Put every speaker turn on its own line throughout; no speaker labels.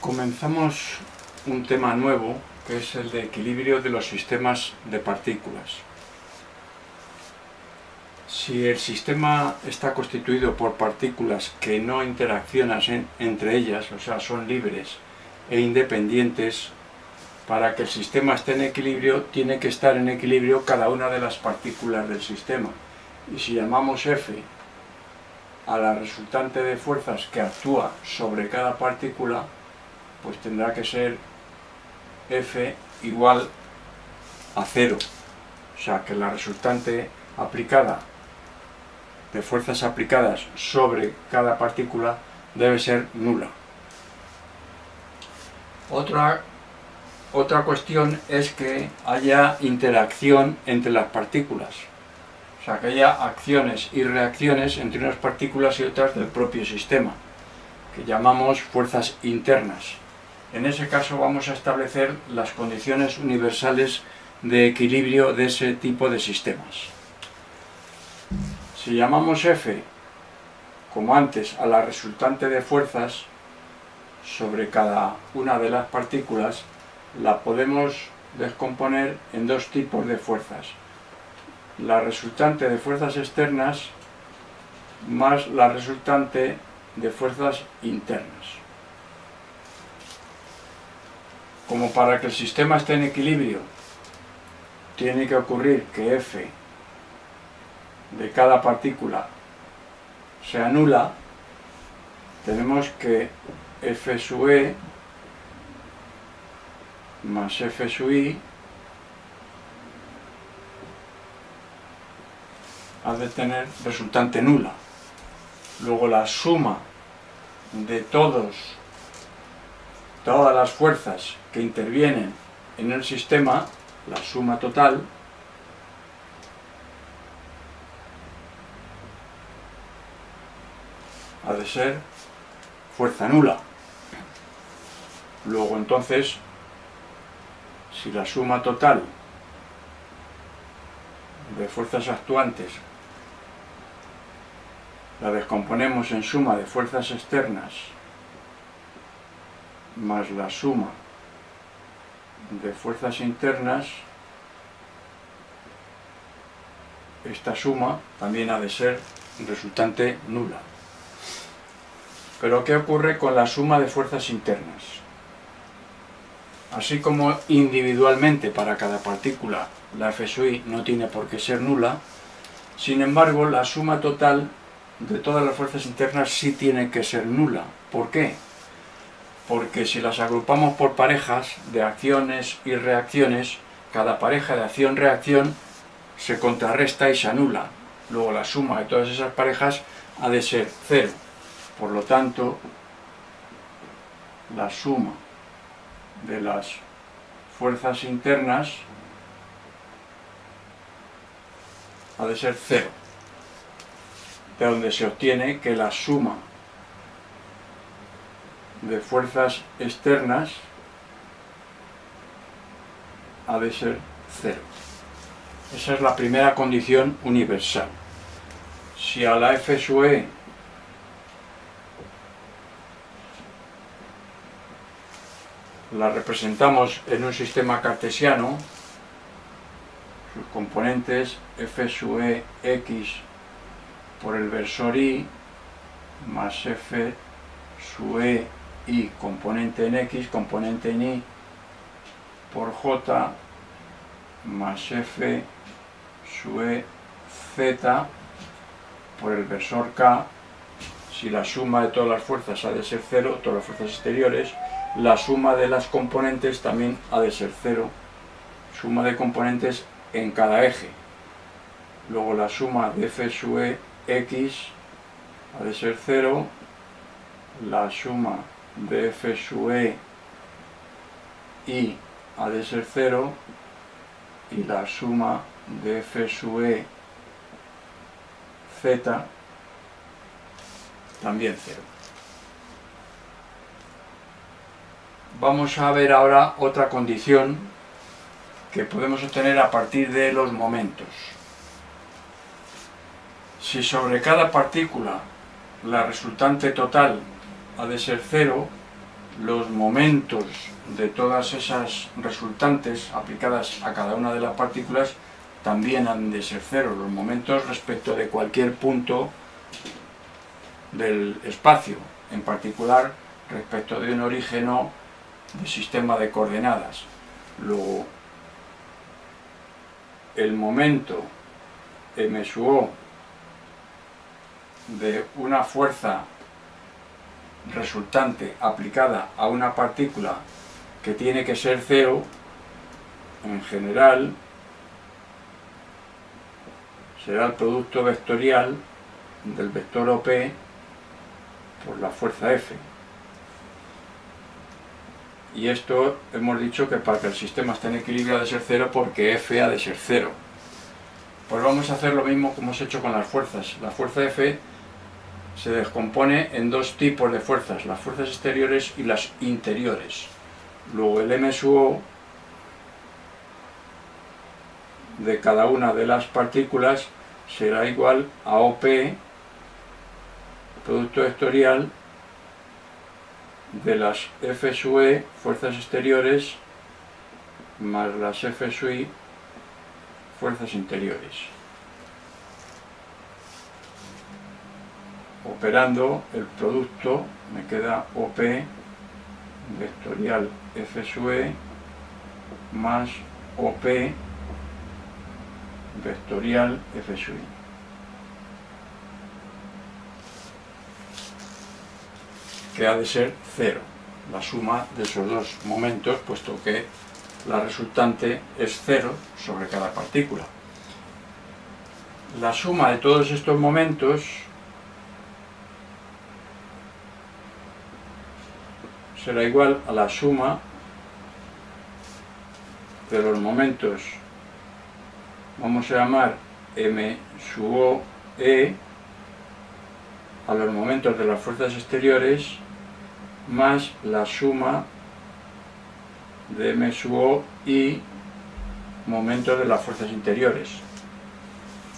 Comenzamos un tema nuevo, que es el de equilibrio de los sistemas de partículas. Si el sistema está constituido por partículas que no interaccionan entre ellas, o sea, son libres e independientes, para que el sistema esté en equilibrio, tiene que estar en equilibrio cada una de las partículas del sistema. Y si llamamos F a la resultante de fuerzas que actúa sobre cada partícula, pues tendrá que ser F igual a 0. O sea, que la resultante aplicada de fuerzas aplicadas sobre cada partícula debe ser nula. Otra cuestión es que haya interacción entre las partículas. O sea, que haya acciones y reacciones entre unas partículas y otras del propio sistema, que llamamos fuerzas internas. En ese caso vamos a establecer las condiciones universales de equilibrio de ese tipo de sistemas. Si llamamos F, como antes, a la resultante de fuerzas sobre cada una de las partículas, la podemos descomponer en dos tipos de fuerzas. La resultante de fuerzas externas más la resultante de fuerzas internas. Como para que el sistema esté en equilibrio, tiene que ocurrir que F de cada partícula sea nula, tenemos que F sub E más F sub I ha de tener resultante nula. Luego la suma de todas las fuerzas que intervienen en el sistema, la suma total, ha de ser fuerza nula. Luego entonces, si la suma total de fuerzas actuantes la descomponemos en suma de fuerzas externas más la suma de fuerzas internas, esta suma también ha de ser resultante nula. Pero ¿qué ocurre con la suma de fuerzas internas? Así como individualmente para cada partícula la F sub I no tiene por qué ser nula, sin embargo la suma total de todas las fuerzas internas sí tiene que ser nula. ¿Por qué? Porque si las agrupamos por parejas de acciones y reacciones, cada pareja de acción-reacción se contrarresta y se anula. Luego la suma de todas esas parejas ha de ser 0. Por lo tanto, la suma de las fuerzas internas ha de ser 0. De donde se obtiene que la suma de fuerzas externas ha de ser 0. Esa es la primera condición universal. Si a la F sub E la representamos en un sistema cartesiano, sus componentes F sub E x por el versor Y más F sub E Y componente en X, componente en Y por J más F sub E Z por el versor K. Si la suma de todas las fuerzas ha de ser 0, todas las fuerzas exteriores, la suma de las componentes también ha de ser 0, suma de componentes en cada eje. Luego la suma de F sub E X ha de ser 0, la suma de F sub E Y ha de ser 0 y la suma de F sub E Z también 0. Vamos a ver ahora otra condición que podemos obtener a partir de los momentos. Si sobre cada partícula la resultante total ha de ser 0, los momentos de todas esas resultantes aplicadas a cada una de las partículas también han de ser cero, los momentos respecto de cualquier punto del espacio, en particular respecto de un orígeno de sistema de coordenadas. Luego, el momento m sub o de una fuerza resultante aplicada a una partícula que tiene que ser cero, en general será el producto vectorial del vector OP por la fuerza F. Y esto hemos dicho que para que el sistema esté en equilibrio ha de ser cero porque F ha de ser cero. Pues vamos a hacer lo mismo como hemos hecho con las fuerzas. La fuerza F se descompone en dos tipos de fuerzas, las fuerzas exteriores y las interiores. Luego el m sub o de cada una de las partículas será igual a OP, producto vectorial de las F sub e, fuerzas exteriores, más las F sub i, fuerzas interiores. Operando el producto me queda OP vectorial F sub e más OP vectorial F sub i. Que ha de ser cero, la suma de esos dos momentos, puesto que la resultante es cero sobre cada partícula. La suma de todos estos momentos será igual a la suma de los momentos, vamos a llamar m sub o e, a los momentos de las fuerzas exteriores, más la suma de m sub o y momentos de las fuerzas interiores.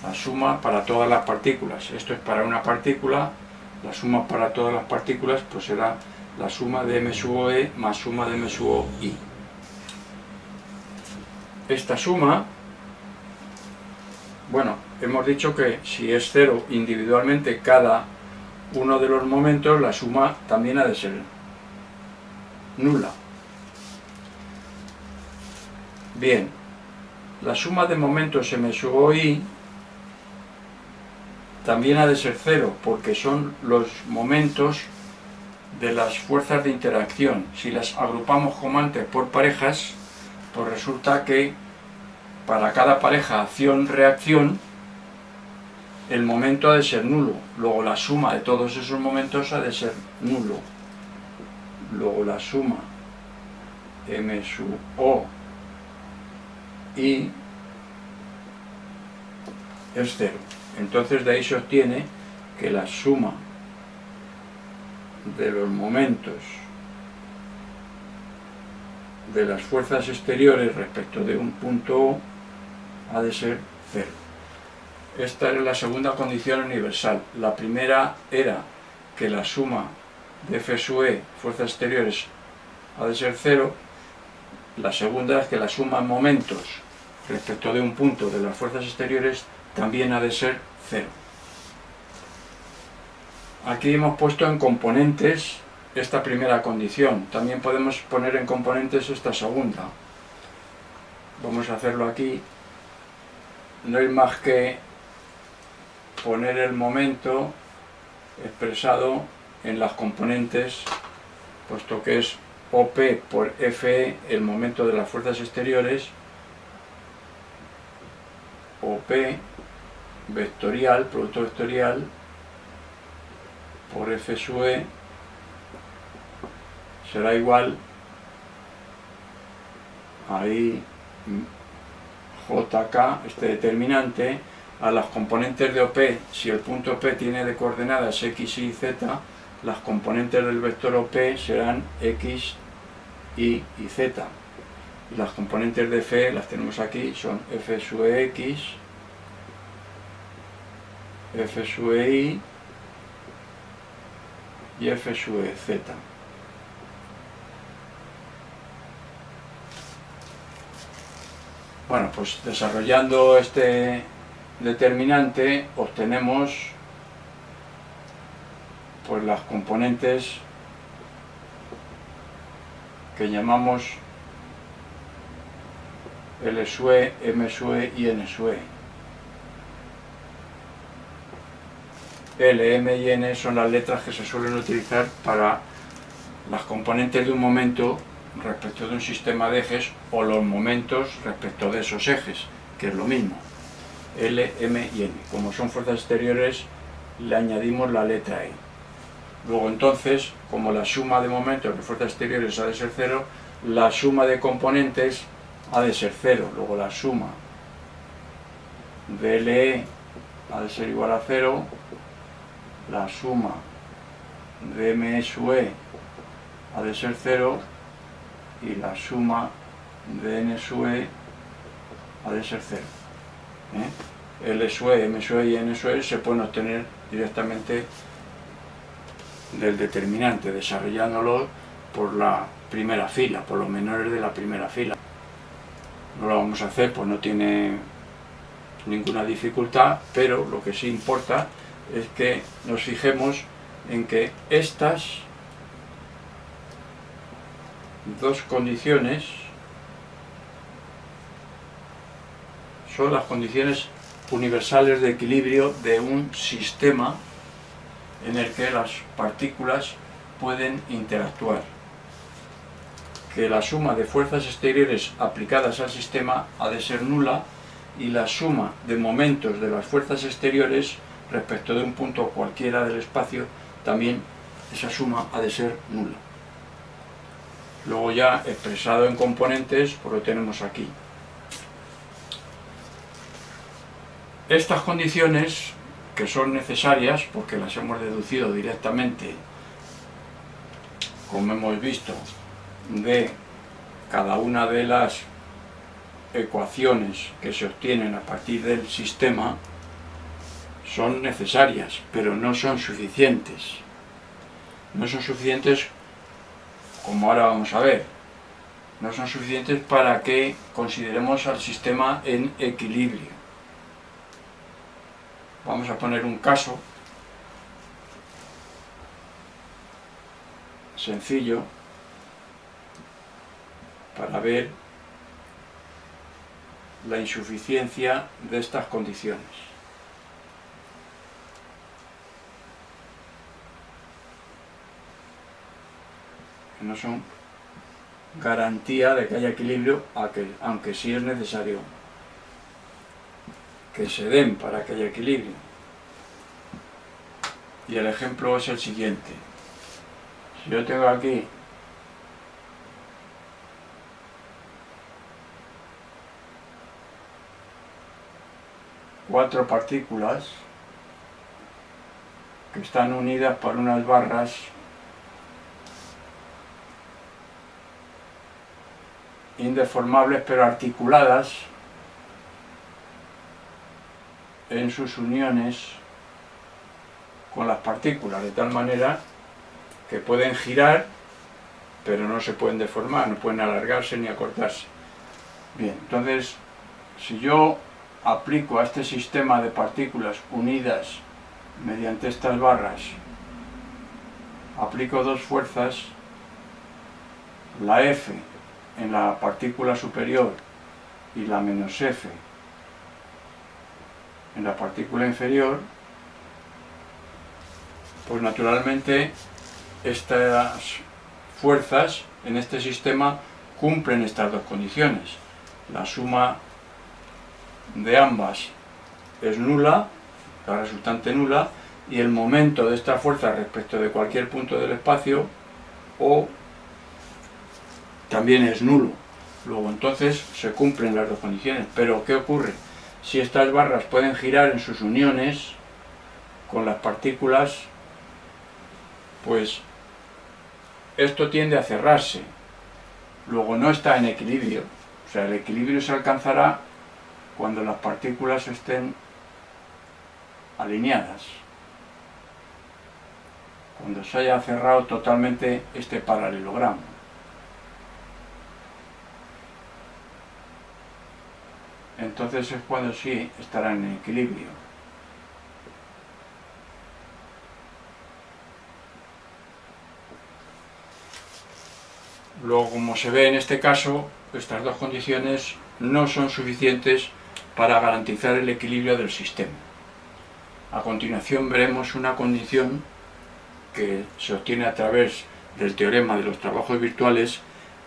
La suma para todas las partículas. Esto es para una partícula, la suma para todas las partículas pues será la suma de m sub o e más suma de m sub o i. Esta suma, bueno, hemos dicho que si es cero individualmente cada uno de los momentos, la suma también ha de ser nula. Bien, la suma de momentos m sub o i también ha de ser cero, porque son los momentos de las fuerzas de interacción. Si las agrupamos como antes por parejas, pues resulta que para cada pareja acción-reacción el momento ha de ser nulo. Luego la suma de todos esos momentos ha de ser nulo. Luego la suma m sub o i es cero. Entonces de ahí se obtiene que la suma de los momentos de las fuerzas exteriores respecto de un punto O ha de ser cero. Esta es la segunda condición universal. La primera era que la suma de F sub e, fuerzas exteriores, ha de ser cero. La segunda es que la suma en momentos respecto de un punto de las fuerzas exteriores también ha de ser cero. Aquí hemos puesto en componentes esta primera condición. También podemos poner en componentes esta segunda. Vamos a hacerlo aquí. No es más que poner el momento expresado en las componentes, puesto que es OP por FE, el momento de las fuerzas exteriores, OP vectorial, producto vectorial, por F sub e será igual a I JK, este determinante, a las componentes de OP. Si el punto OP tiene de coordenadas X, Y, Z, las componentes del vector OP serán X, Y y Z. Y las componentes de F las tenemos aquí, son F sub e X, F sub e Y y F sub e Z. Bueno, pues desarrollando este determinante obtenemos pues las componentes que llamamos L sub e, M sub e y N sub e. L, M y N son las letras que se suelen utilizar para las componentes de un momento respecto de un sistema de ejes o los momentos respecto de esos ejes, que es lo mismo. L, M y N. Como son fuerzas exteriores, le añadimos la letra E. Luego entonces, como la suma de momentos de fuerzas exteriores ha de ser cero, la suma de componentes ha de ser cero. Luego la suma de LE ha de ser igual a cero, la suma de M sub e ha de ser cero y la suma de N sub e ha de ser cero. L sub e, M sub e y N sub e se pueden obtener directamente del determinante, desarrollándolo por la primera fila, por los menores de la primera fila. No lo vamos a hacer, pues no tiene ninguna dificultad, pero lo que sí importa es que nos fijemos en que estas dos condiciones son las condiciones universales de equilibrio de un sistema en el que las partículas pueden interactuar. Que la suma de fuerzas exteriores aplicadas al sistema ha de ser nula y la suma de momentos de las fuerzas exteriores respecto de un punto cualquiera del espacio, también esa suma ha de ser nula. Luego ya expresado en componentes, pues lo tenemos aquí. Estas condiciones, que son necesarias porque las hemos deducido directamente, como hemos visto, de cada una de las ecuaciones que se obtienen a partir del sistema, son necesarias, pero no son suficientes. No son suficientes, como ahora vamos a ver, no son suficientes para que consideremos al sistema en equilibrio. Vamos a poner un caso sencillo para ver la insuficiencia de estas condiciones. Que no son garantía de que haya equilibrio, aunque sí es necesario que se den para que haya equilibrio. Y el ejemplo es el siguiente. Si yo tengo aquí cuatro partículas que están unidas por unas barras indeformables pero articuladas en sus uniones con las partículas, de tal manera que pueden girar pero no se pueden deformar, no pueden alargarse ni acortarse. Bien, entonces si yo aplico a este sistema de partículas unidas mediante estas barras, aplico dos fuerzas, la F en la partícula superior y la menos F en la partícula inferior, pues naturalmente estas fuerzas en este sistema cumplen estas dos condiciones. La suma de ambas es nula, la resultante nula, y el momento de esta fuerza respecto de cualquier punto del espacio O también es nulo. Luego entonces se cumplen las dos condiciones. Pero ¿qué ocurre? Si estas barras pueden girar en sus uniones con las partículas, pues esto tiende a cerrarse. Luego no está en equilibrio. O sea, el equilibrio se alcanzará cuando las partículas estén alineadas. Cuando se haya cerrado totalmente este paralelogramo. entonces es cuando sí estará en equilibrio. Luego, como se ve en este caso, estas dos condiciones no son suficientes para garantizar el equilibrio del sistema. A continuación veremos una condición que se obtiene a través del teorema de los trabajos virtuales,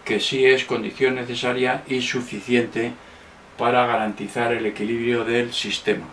que sí es condición necesaria y suficiente para garantizar el equilibrio del sistema.